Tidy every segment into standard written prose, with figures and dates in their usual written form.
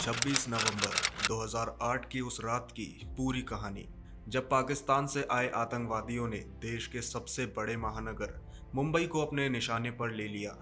26 नवंबर 2008 की उस रात की पूरी कहानी, जब पाकिस्तान से आए आतंकवादियों ने देश के सबसे बड़े महानगर मुंबई को अपने निशाने पर ले लिया।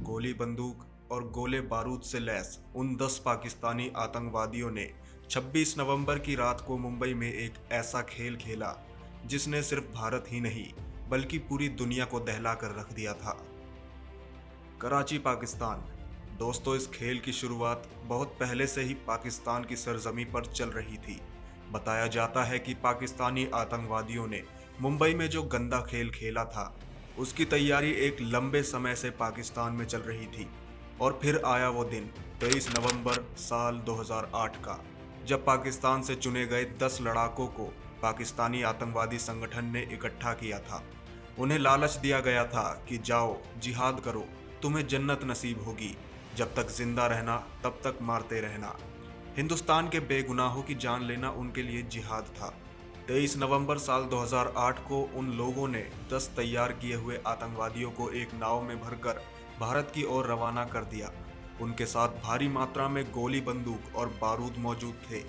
गोली बंदूक और गोले बारूद से लैस उन 10 पाकिस्तानी आतंकवादियों ने 26 नवंबर की रात को मुंबई में एक ऐसा खेल खेला जिसने सिर्फ भारत ही नहीं बल्कि पूरी दुनिया को दहला कर रख दिया था। कराची, पाकिस्तान। दोस्तों, इस खेल की शुरुआत बहुत पहले से ही पाकिस्तान की सरजमी पर चल रही थी। बताया जाता है कि पाकिस्तानी आतंकवादियों ने मुंबई में जो गंदा खेल खेला था, उसकी तैयारी एक लंबे समय से पाकिस्तान में चल रही थी। और फिर आया वो दिन, 23 नवंबर साल 2008 का, जब पाकिस्तान से चुने गए 10 लड़ाकों को पाकिस्तानी आतंकवादी संगठन ने इकट्ठा किया था। उन्हें लालच दिया गया था कि जाओ जिहाद करो, तुम्हें जन्नत नसीब होगी, जब तक जिंदा रहना तब तक मारते रहना। हिंदुस्तान के बेगुनाहों की जान लेना उनके लिए जिहाद था। 23 नवंबर साल 2008 को उन लोगों ने 10 तैयार किए हुए आतंकवादियों को एक नाव में भरकर भारत की ओर रवाना कर दिया। उनके साथ भारी मात्रा में गोली बंदूक और बारूद मौजूद थे।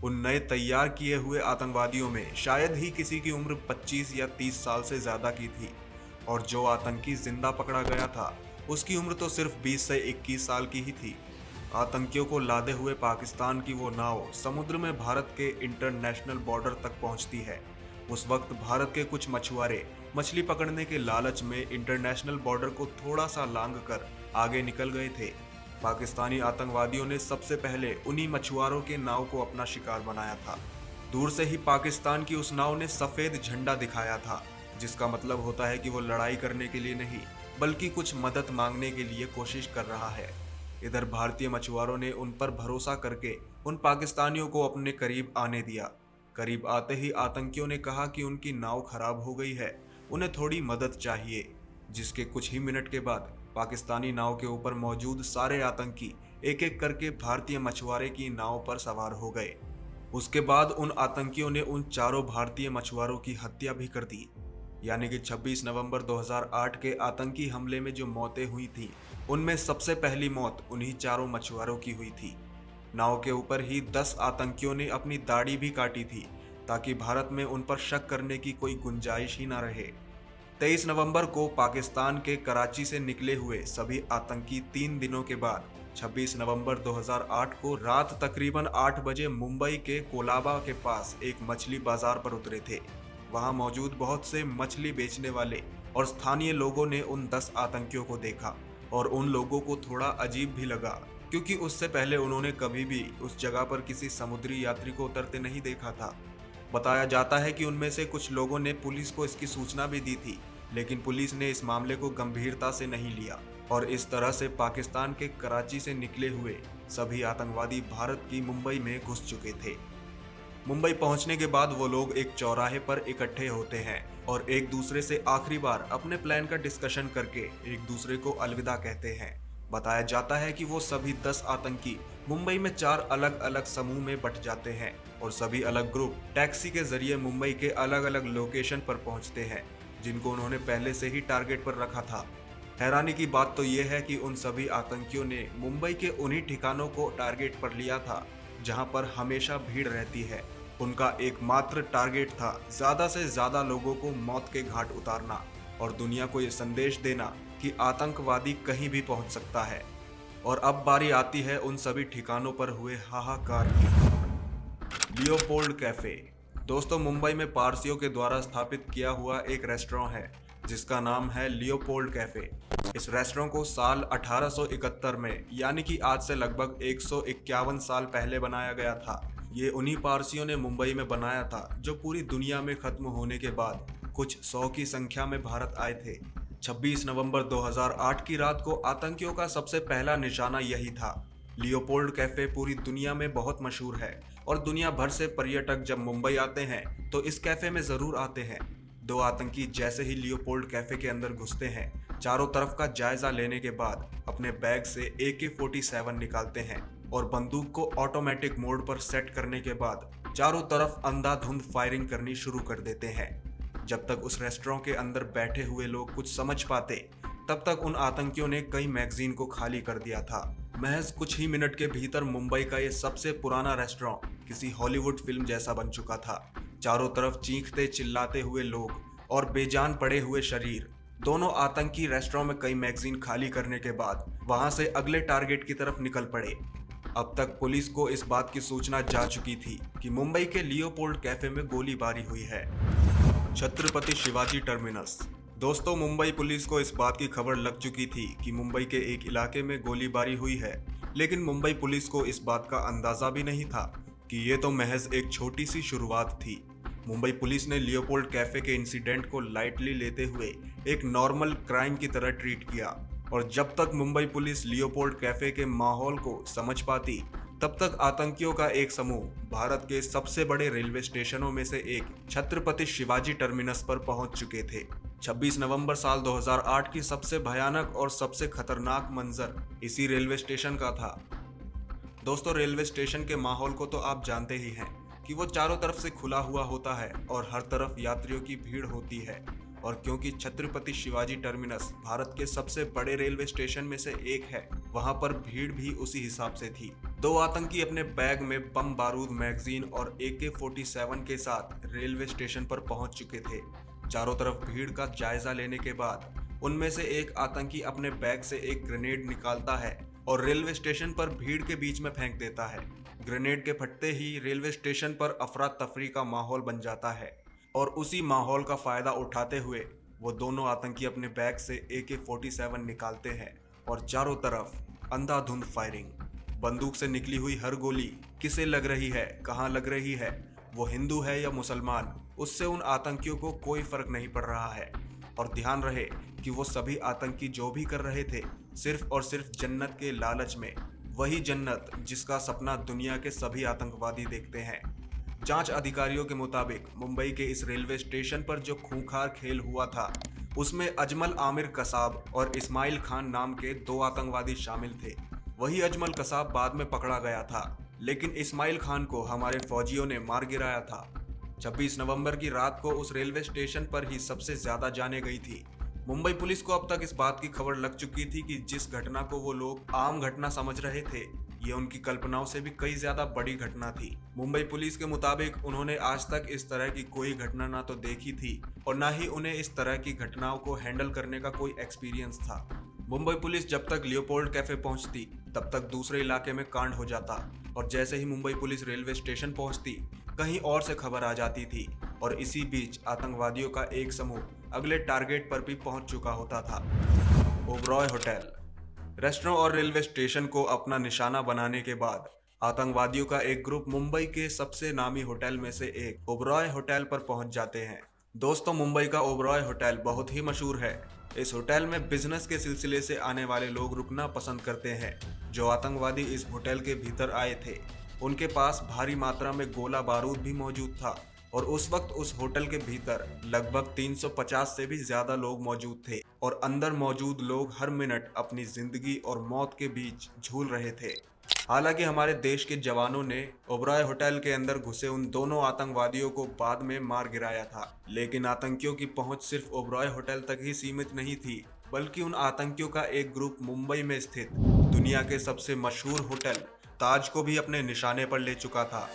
उन नए तैयार किए हुए आतंकवादियों में शायद ही किसी की उम्र 25 या 30 साल से ज्यादा की थी, और जो आतंकी जिंदा पकड़ा गया था उसकी उम्र तो सिर्फ 20 से 21 साल की ही थी। आतंकियों को लादे हुए पाकिस्तान की वो नाव समुद्र में भारत के इंटरनेशनल बॉर्डर तक पहुंचती है। उस वक्त भारत के कुछ मछुआरे मछली पकड़ने के लालच में इंटरनेशनल बॉर्डर को थोड़ा सा लांग कर आगे निकल गए थे। पाकिस्तानी आतंकवादियों ने सबसे पहले उन्हीं मछुआरों के नाव को अपना शिकार बनाया था। दूर से ही पाकिस्तान की उस नाव ने सफेद झंडा दिखाया था, जिसका मतलब होता है कि वो लड़ाई करने के लिए नहीं बल्कि कुछ मदद मांगने के लिए कोशिश कर रहा है। इधर भारतीय मछुआरों ने उन पर भरोसा करके उन पाकिस्तानियों को अपने करीब आने दिया। करीब आते ही आतंकियों ने कहा कि उनकी नाव खराब हो गई है, उन्हें थोड़ी मदद चाहिए। जिसके कुछ ही मिनट के बाद पाकिस्तानी नाव के ऊपर मौजूद सारे आतंकी एक एक करके भारतीय मछुआरे की नाव पर सवार हो गए। उसके बाद उन आतंकियों ने उन चारों भारतीय मछुआरों की हत्या भी कर दी। यानी कि 26 नवंबर 2008 के आतंकी हमले में जो मौतें हुई थी, उनमें सबसे पहली मौत उन्हीं चारों मछुआरों की हुई थी। नाव के ऊपर ही 10 आतंकियों ने अपनी दाढ़ी भी काटी थी, ताकि भारत में उन पर शक करने की कोई गुंजाइश ही न रहे। 23 नवंबर को पाकिस्तान के कराची से निकले हुए सभी आतंकी 3 दिनों के बाद 26 नवंबर 2008 को रात तकरीबन 8 बजे मुंबई के कोलाबा के पास एक मछली बाजार पर उतरे थे। वहां मौजूद बहुत से मछली बेचने वाले और स्थानीय लोगों ने उन 10 आतंकियों को देखा, और उन लोगों को थोड़ा अजीब भी लगा, क्योंकि उससे पहले उन्होंने कभी भी उस जगह पर किसी समुद्री यात्री को उतरते नहीं देखा था। बताया जाता है कि उनमें से कुछ लोगों ने पुलिस को इसकी सूचना भी दी थी, लेकिन पुलिस ने इस मामले को गंभीरता से नहीं लिया, और इस तरह से पाकिस्तान के कराची से निकले हुए सभी आतंकवादी भारत की मुंबई में घुस चुके थे। मुंबई पहुंचने के बाद वो लोग एक चौराहे पर इकट्ठे होते हैं और एक दूसरे से आखिरी बार अपने प्लान का डिस्कशन करके एक दूसरे को अलविदा कहते हैं। बताया जाता है कि वो सभी 10 आतंकी मुंबई में 4 अलग अलग समूह में बंट जाते हैं, और सभी अलग ग्रुप टैक्सी के जरिए मुंबई के अलग अलग लोकेशन पर पहुंचते हैं, जिनको उन्होंने पहले से ही टारगेट पर रखा था। हैरानी की बात तो यह है कि उन सभी आतंकियों ने मुंबई के उन्हीं ठिकानों को टारगेट पर लिया था जहां पर हमेशा भीड़ रहती है। उनका एकमात्र टारगेट था ज्यादा से ज्यादा लोगों को मौत के घाट उतारना और दुनिया को यह संदेश देना कि आतंकवादी कहीं भी पहुंच सकता है। और अब बारी आती है उन सभी ठिकानों पर हुए हाहाकार की। Leopold cafe. दोस्तों, मुंबई में पारसियों के द्वारा स्थापित किया हुआ एक रेस्टोरेंट है जिसका नाम है लियोपोल्ड कैफे। इस रेस्टोरेंट को साल 1871 में, यानी कि आज से लगभग 151 साल पहले बनाया गया था। ये उन्हीं पारसियों ने मुंबई में बनाया था जो पूरी दुनिया में खत्म होने के बाद कुछ 100 की संख्या में भारत आए थे। 26 नवंबर 2008 की रात को आतंकियों का सबसे पहला निशाना यही था। लियोपोल्ड कैफे पूरी दुनिया में बहुत मशहूर है, और दुनिया भर से पर्यटक जब मुंबई आते हैं तो इस कैफे में जरूर आते हैं। दो आतंकी जैसे ही लियोपोल्ड कैफे के अंदर घुसते हैं, चारों तरफ का जायजा लेने के बाद अपने बैग से AK-47 निकालते हैं और बंदूक को ऑटोमेटिक मोड पर सेट करने के बाद चारों तरफ अंधाधुंध फायरिंग करनी शुरू कर देते हैं। जब तक उस रेस्टोरेंट के अंदर बैठे हुए लोग कुछ समझ पाते, तब तक उन आतंकियों ने कई मैगजीन को खाली कर दिया था। महज कुछ ही मिनट के भीतर मुंबई का ये सबसे पुराना रेस्टोरेंट किसी हॉलीवुड फिल्म जैसा बन चुका था। चारों तरफ चीखते चिल्लाते हुए लोग और बेजान पड़े हुए शरीर। दोनों आतंकी रेस्टोरेंट में कई मैगजीन खाली करने के बाद वहां से अगले टारगेट की तरफ निकल पड़े। अब तक पुलिस को इस बात की सूचना जा चुकी थी कि मुंबई के लियोपोल्ड कैफे में गोलीबारी हुई है। छत्रपति शिवाजी टर्मिनस। दोस्तों, मुंबई पुलिस को इस बात की खबर लग चुकी थी कि मुंबई के एक इलाके में गोलीबारी हुई है, लेकिन मुंबई पुलिस को इस बात का अंदाजा भी नहीं था कि ये तो महज एक छोटी सी शुरुआत थी। मुंबई पुलिस ने लियोपोल्ड कैफे के इंसिडेंट को लाइटली लेते हुए एक नॉर्मल क्राइम की तरह ट्रीट किया, और जब तक मुंबई पुलिस लियोपोल्ड कैफे के माहौल को समझ पाती, तब तक आतंकियों का एक समूह भारत के सबसे बड़े रेलवे स्टेशनों में से एक छत्रपति शिवाजी टर्मिनस पर पहुंच चुके थे। 26 नवंबर साल 2008 की सबसे भयानक और सबसे खतरनाक मंजर इसी रेलवे स्टेशन का था। दोस्तों, रेलवे स्टेशन के माहौल को तो आप जानते ही हैं कि वो चारों तरफ से खुला हुआ होता है और हर तरफ यात्रियों की भीड़ होती है। और क्योंकि छत्रपति शिवाजी टर्मिनस भारत के सबसे बड़े रेलवे स्टेशन में से एक है, वहां पर भीड़ भी उसी हिसाब से थी। दो आतंकी अपने बैग में बम बारूद, मैगजीन और AK-47 के साथ रेलवे स्टेशन पर पहुंच चुके थे। चारों तरफ भीड़ का जायजा लेने के बाद उनमें से एक आतंकी अपने बैग से एक ग्रेनेड निकालता है और रेलवे स्टेशन पर भीड़ के बीच में फेंक देता है। ग्रेनेड के फटते ही रेलवे स्टेशन पर अफरा तफरी का माहौल बन जाता है, और उसी माहौल का फायदा उठाते हुए वो दोनों आतंकी अपने बैग से AK-47 निकालते हैं और चारों तरफ अंधाधुंध फायरिंग। बंदूक से निकली हुई हर गोली किसे लग रही है, कहाँ लग रही है, वो हिंदू है या मुसलमान, उससे उन आतंकियों को कोई फर्क नहीं पड़ रहा है। और ध्यान रहे कि वो सभी आतंकी जो भी कर रहे थे, सिर्फ और सिर्फ जन्नत के लालच में, वही जन्नत जिसका सपना दुनिया के सभी आतंकवादी देखते हैं। जांच अधिकारियों के मुताबिक मुंबई के इस रेलवे स्टेशन पर जो खूंखार खेल हुआ था, उसमें अजमल आमिर कसाब और इस्माइल खान नाम के दो आतंकवादी शामिल थे। वही अजमल कसाब बाद में पकड़ा गया था, लेकिन इस्माइल खान को हमारे फौजियों ने मार गिराया था। 26 नवंबर की रात को उस रेलवे स्टेशन पर ही सबसे ज्यादा जाने गई थी। मुंबई पुलिस को अब तक इस बात की खबर लग चुकी थी कि जिस घटना को वो लोग आम घटना समझ रहे थे, ये उनकी कल्पनाओं से भी कई ज्यादा बड़ी घटना थी। मुंबई पुलिस के मुताबिक उन्होंने आज तक इस तरह की कोई घटना ना तो देखी थी और ना ही उन्हें इस तरह की घटनाओं को हैंडल करने का कोई एक्सपीरियंस था। मुंबई पुलिस जब तक लियोपोल्ड कैफे पहुंचती, तब तक दूसरे इलाके में कांड हो जाता, और जैसे ही मुंबई पुलिस रेलवे स्टेशन पहुंचती, कहीं और से खबर आ जाती थी, और इसी बीच आतंकवादियों का एक समूह अगले टारगेट पर भी पहुंच चुका होता था। ओबरॉय होटल। रेस्टोरेंट और रेलवे स्टेशन को अपना निशाना बनाने के बाद आतंकवादियों का एक ग्रुप मुंबई के सबसे नामी होटल में से एक ओबरॉय होटल पर पहुंच जाते हैं। दोस्तों, मुंबई का ओबरॉय होटल बहुत ही मशहूर है। इस होटल में बिजनेस के सिलसिले से आने वाले लोग रुकना पसंद करते हैं। जो आतंकवादी इस होटल के भीतर आए थे, उनके पास भारी मात्रा में गोला बारूद भी मौजूद था, और उस वक्त उस होटल के भीतर लगभग 350 से भी ज्यादा लोग मौजूद थे, और अंदर मौजूद लोग हर मिनट अपनी जिंदगी और मौत के बीच झूल रहे थे। हालांकि हमारे देश के जवानों ने ओबरॉय होटल के अंदर घुसे उन दोनों आतंकवादियों को बाद में मार गिराया था, लेकिन आतंकियों की पहुंच सिर्फ ओबरॉय होटल तक ही सीमित नहीं थी, बल्कि उन आतंकियों का एक ग्रुप मुंबई में स्थित दुनिया के सबसे मशहूर होटल ताज को भी अपने निशाने पर ले चुका था।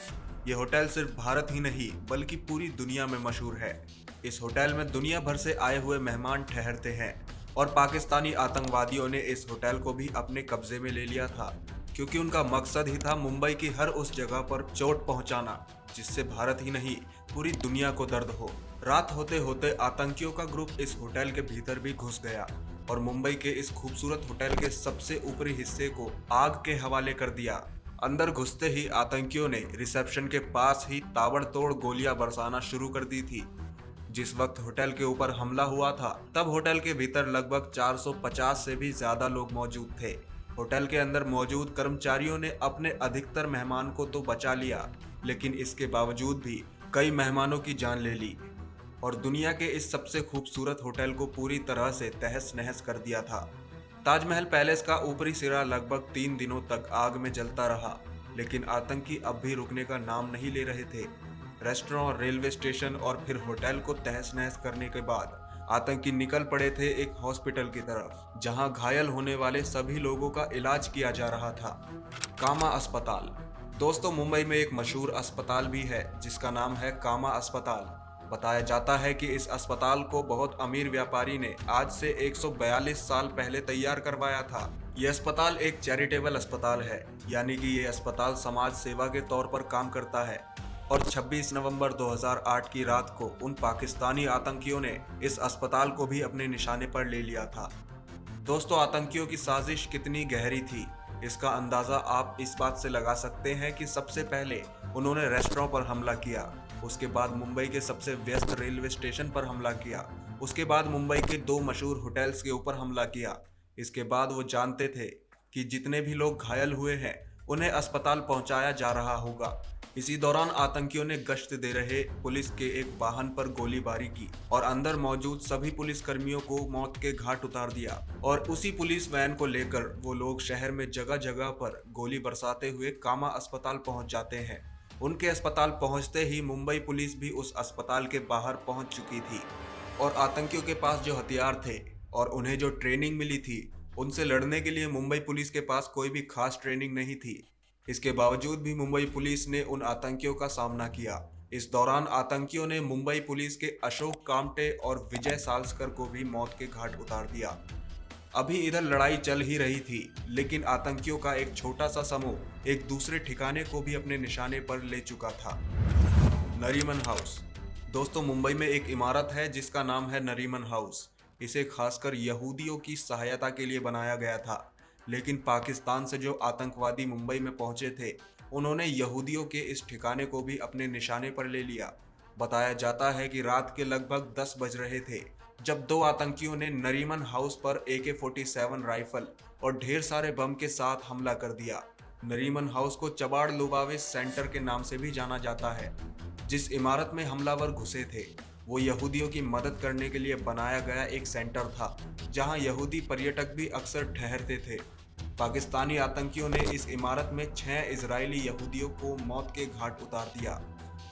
ये होटल सिर्फ भारत ही नहीं बल्कि पूरी दुनिया में मशहूर है। इस होटल में दुनिया भर से आए हुए मेहमान ठहरते हैं, और पाकिस्तानी आतंकवादियों ने इस होटल को भी अपने कब्जे में ले लिया था, क्योंकि उनका मकसद ही था मुंबई की हर उस जगह पर चोट पहुंचाना जिससे भारत ही नहीं पूरी दुनिया को दर्द हो। रात होते होते आतंकियों का ग्रुप इस होटल के भीतर भी घुस गया और मुंबई के इस खूबसूरत होटल के सबसे ऊपरी हिस्से को आग के हवाले कर दिया। अंदर घुसते ही आतंकियों ने रिसेप्शन के पास ही ताबड़तोड़ गोलियां बरसाना शुरू कर दी थी। जिस वक्त होटल के ऊपर हमला हुआ था, तब होटल के भीतर लगभग 450 से भी ज्यादा लोग मौजूद थे। होटल के अंदर मौजूद कर्मचारियों ने अपने अधिकतर मेहमान को तो बचा लिया, लेकिन इसके बावजूद भी कई मेहमानों की जान ले ली और दुनिया के इस सबसे खूबसूरत होटल को पूरी तरह से तहस नहस कर दिया था। ताजमहल पैलेस का ऊपरी सिरा लगभग 3 दिनों तक आग में जलता रहा, लेकिन आतंकी अब भी रुकने का नाम नहीं ले रहे थे। रेस्टोरेंट, रेलवे स्टेशन और फिर होटल को तहस नहस करने के बाद आतंकी निकल पड़े थे एक हॉस्पिटल की तरफ, जहां घायल होने वाले सभी लोगों का इलाज किया जा रहा था। कामा अस्पताल। दोस्तों, मुंबई में एक मशहूर अस्पताल भी है जिसका नाम है कामा अस्पताल। बताया जाता है कि इस अस्पताल को बहुत अमीर व्यापारी ने आज से 142 साल पहले तैयार करवाया था। यह अस्पताल एक चैरिटेबल अस्पताल है, यानी कि ये अस्पताल समाज सेवा के तौर पर काम करता है। और 26 नवंबर 2008 की रात को उन पाकिस्तानी आतंकियों ने इस अस्पताल को भी अपने निशाने पर ले लिया था। दोस्तों, आतंकियों की साजिश कितनी गहरी थी, इसका अंदाजा आप इस बात से लगा सकते हैं कि सबसे पहले उन्होंने रेस्टोरेंट पर हमला किया, उसके बाद मुंबई के सबसे व्यस्त रेलवे स्टेशन पर हमला किया, उसके बाद मुंबई के 2 मशहूर होटल्स के ऊपर हमला किया। इसके बाद वो जानते थे कि जितने भी लोग घायल हुए हैं उन्हें अस्पताल पहुंचाया जा रहा होगा। इसी दौरान आतंकियों ने गश्त दे रहे पुलिस के एक वाहन पर गोलीबारी की और अंदर मौजूद सभी पुलिस कर्मियों को मौत के घाट उतार दिया। और उसी पुलिस वैन को लेकर वो लोग शहर में जगह जगह पर गोली बरसाते हुए कामा अस्पताल पहुंच जाते हैं। उनके अस्पताल पहुंचते ही मुंबई पुलिस भी उस अस्पताल के बाहर पहुंच चुकी थी और आतंकियों के पास जो हथियार थे और उन्हें जो ट्रेनिंग मिली थी, उनसे लड़ने के लिए मुंबई पुलिस के पास कोई भी खास ट्रेनिंग नहीं थी। इसके बावजूद भी मुंबई पुलिस ने उन आतंकियों का सामना किया। इस दौरान आतंकियों ने मुंबई पुलिस के अशोक कामटे और विजय सालस्कर को भी मौत के घाट उतार दिया। अभी इधर लड़ाई चल ही रही थी, लेकिन आतंकियों का एक छोटा सा समूह एक दूसरे ठिकाने को भी अपने निशाने पर ले चुका था। नरीमन हाउस। दोस्तों, मुंबई में एक इमारत है जिसका नाम है नरीमन हाउस। इसे खासकर यहूदियों की सहायता के लिए बनाया गया था, लेकिन पाकिस्तान से जो आतंकवादी मुंबई में पहुंचे थे, उन्होंने यहूदियों के इस ठिकाने को भी अपने निशाने पर ले लिया। बताया जाता है कि रात के लगभग 10 बज रहे थे जब 2 आतंकियों ने नरीमन हाउस पर AK-47 राइफल और ढेर सारे बम के साथ हमला कर दिया। नरीमन हाउस को चबाड़ लुबावे सेंटर के नाम से भी जाना जाता है। जिस इमारत में हमलावर घुसे थे वो यहूदियों की मदद करने के लिए बनाया गया एक सेंटर था, जहां यहूदी पर्यटक भी अक्सर ठहरते थे। पाकिस्तानी आतंकियों ने इस इमारत में 6 इजरायली यहूदियों को मौत के घाट उतार दिया।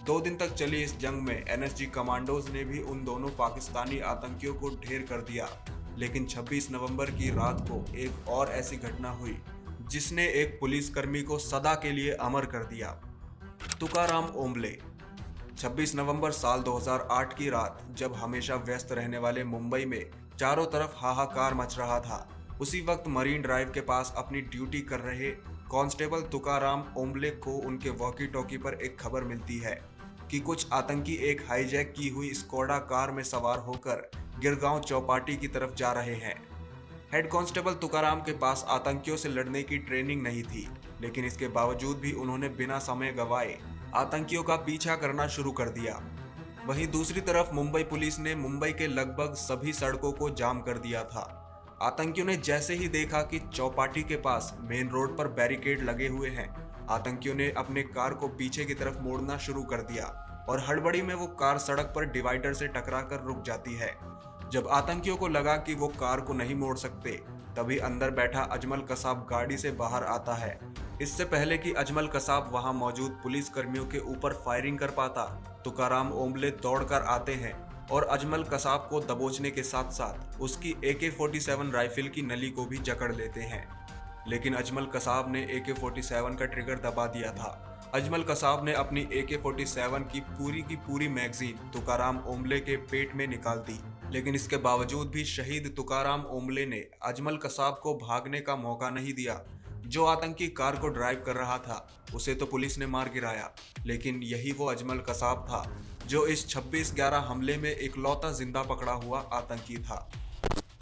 2 दिन तक चली इस जंग में NSG कमांडोज ने भी उन दोनों पाकिस्तानी आतंकियों को ढेर कर दिया। लेकिन 26 नवंबर की रात को एक और ऐसी घटना हुई जिसने एक पुलिसकर्मी को सदा के लिए अमर कर दिया। तुकाराम ओम्बले। 26 नवंबर साल 2008 की रात, जब हमेशा व्यस्त रहने वाले मुंबई में चारों तरफ हाहाकार मच रहा था, उसी वक्त मरीन ड्राइव के पास अपनी ड्यूटी कर रहे कांस्टेबल तुकाराम ओम्बले को उनके वॉकी टॉकी पर एक खबर मिलती है कि कुछ आतंकी एक हाईजैक की हुई स्कोडा कार में सवार होकर गिरगांव चौपाटी की तरफ जा रहे हैं। हेड कांस्टेबल तुकाराम के पास आतंकियों से लड़ने की ट्रेनिंग नहीं थी, लेकिन इसके बावजूद भी उन्होंने बिना समय गंवाए आतंकियों का पीछा करना शुरू कर दिया। वहीं दूसरी तरफ मुंबई पुलिस ने मुंबई के लगभग सभी सड़कों को जाम कर दिया था। आतंकियों ने जैसे ही देखा कि चौपाटी के पास मेन रोड पर बैरिकेड लगे हुए हैं, आतंकियों ने अपने कार को पीछे की तरफ मोड़ना शुरू कर दिया और हड़बड़ी में वो कार सड़क पर डिवाइडर से टकराकर रुक जाती है। जब आतंकियों को लगा कि वो कार को नहीं मोड़ सकते, तभी अंदर बैठा अजमल कसाब गाड़ी से बाहर आता है। इससे पहले कि अजमल कसाब वहां मौजूद पुलिस कर्मियों के ऊपर फायरिंग कर पाता, तुकाराम ओम्बले दौड़कर आते हैं और अजमल कसाब को दबोचने के साथ साथ उसकी AK-47 राइफल की नली को भी जकड़ लेते हैं। लेकिन अजमल कसाब ने AK-47 का ट्रिगर दबा दिया था। अजमल कसाब ने अपनी AK-47 की पूरी मैगजीन तुकाराम ओम्बले के पेट में निकाल दी, लेकिन इसके बावजूद भी शहीद तुकाराम ओम्बले ने अजमल कसाब को भागने का मौका नहीं दिया। जो आतंकी कार को ड्राइव कर रहा था उसे तो पुलिस ने मार गिराया, लेकिन यही वो अजमल कसाब था जो इस 26/11 हमले में इकलौता जिंदा पकड़ा हुआ आतंकी था।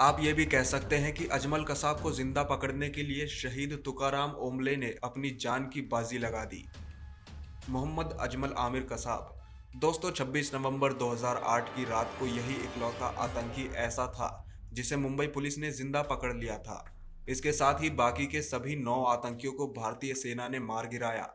आप ये भी कह सकते हैं कि अजमल कसाब को जिंदा पकड़ने के लिए शहीद तुकाराम ओम्बले ने अपनी जान की बाजी लगा दी। मोहम्मद अजमल आमिर कसाब। दोस्तों, 26 नवंबर 2008 की रात को यही इकलौता आतंकी ऐसा था जिसे मुंबई पुलिस ने जिंदा पकड़ लिया था। इसके साथ ही बाकी के सभी 9 आतंकियों को भारतीय सेना ने मार गिराया,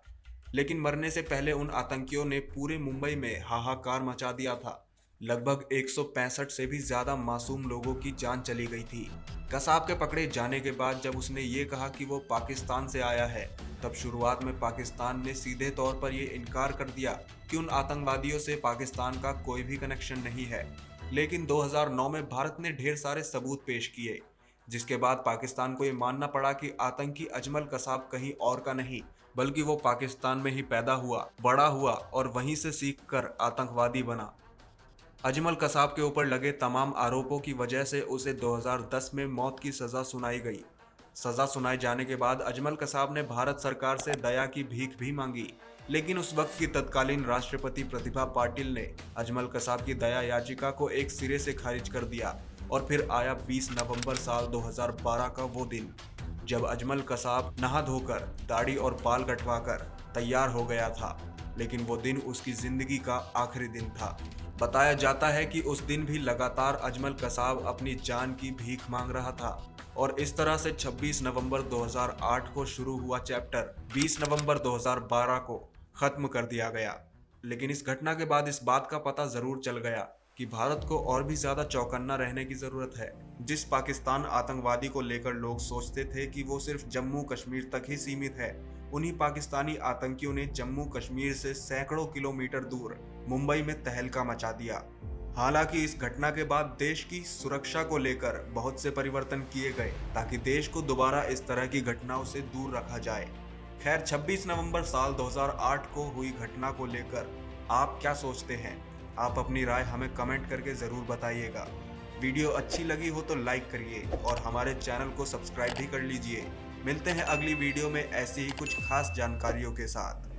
लेकिन मरने से पहले उन आतंकियों ने पूरे मुंबई में हाहाकार मचा दिया था। लगभग 165 से भी ज्यादा मासूम लोगों की जान चली गई थी। कसाब के पकड़े जाने के बाद जब उसने ये कहा कि वो पाकिस्तान से आया है, तब शुरुआत में पाकिस्तान ने सीधे तौर पर ये इनकार कर दिया कि उन आतंकवादियों से पाकिस्तान का कोई भी कनेक्शन नहीं है। लेकिन 2009 में भारत ने ढेर सारे सबूत पेश किए, जिसके बाद पाकिस्तान को ये मानना पड़ा कि आतंकी अजमल कसाब कहीं और का नहीं, बल्कि वो पाकिस्तान में ही पैदा हुआ, बड़ा हुआ और वहीं से सीख कर आतंकवादी बना। अजमल कसाब के ऊपर लगे तमाम आरोपों की वजह से उसे 2010 में मौत की सजा सुनाई गई। सजा सुनाए जाने के बाद अजमल कसाब ने भारत सरकार से दया की भीख भी मांगी, लेकिन उस वक्त की तत्कालीन राष्ट्रपति प्रतिभा पाटिल ने अजमल कसाब की दया याचिका को एक सिरे से खारिज कर दिया। और फिर आया 20 नवंबर साल 2012 का वो दिन, जब अजमल कसाब नहा धोकर, दाढ़ी और बाल कटवाकर तैयार हो गया था। लेकिन वो दिन उसकी जिंदगी का आखिरी दिन था। बताया जाता है कि उस दिन भी लगातार अजमल कसाब अपनी जान की भीख मांग रहा था। और इस तरह से 26 नवंबर 2008 को शुरू हुआ चैप्टर 20 नवंबर 2012 को खत्म कर दिया गया। लेकिन इस घटना के बाद इस बात का पता जरूर चल गया कि भारत को और भी ज्यादा चौकन्ना रहने की जरूरत है। जिस पाकिस्तान आतंकवादी को लेकर लोग सोचते थे कि वो सिर्फ जम्मू कश्मीर तक ही सीमित है, उन्हीं पाकिस्तानी आतंकियों ने जम्मू कश्मीर से सैकड़ों किलोमीटर दूर मुंबई में तहलका मचा दिया। हालांकि इस घटना के बाद देश की सुरक्षा को लेकर बहुत से परिवर्तन किए गए, ताकि देश को दोबारा इस तरह की घटनाओं से दूर रखा जाए। खैर, 26 नवंबर साल 2008 को हुई घटना को लेकर आप क्या सोचते हैं? आप अपनी राय हमें कमेंट करके जरूर बताइएगा। वीडियो अच्छी लगी हो तो लाइक करिए और हमारे चैनल को सब्सक्राइब भी कर लीजिए। मिलते हैं अगली वीडियो में ऐसी ही कुछ खास जानकारियों के साथ।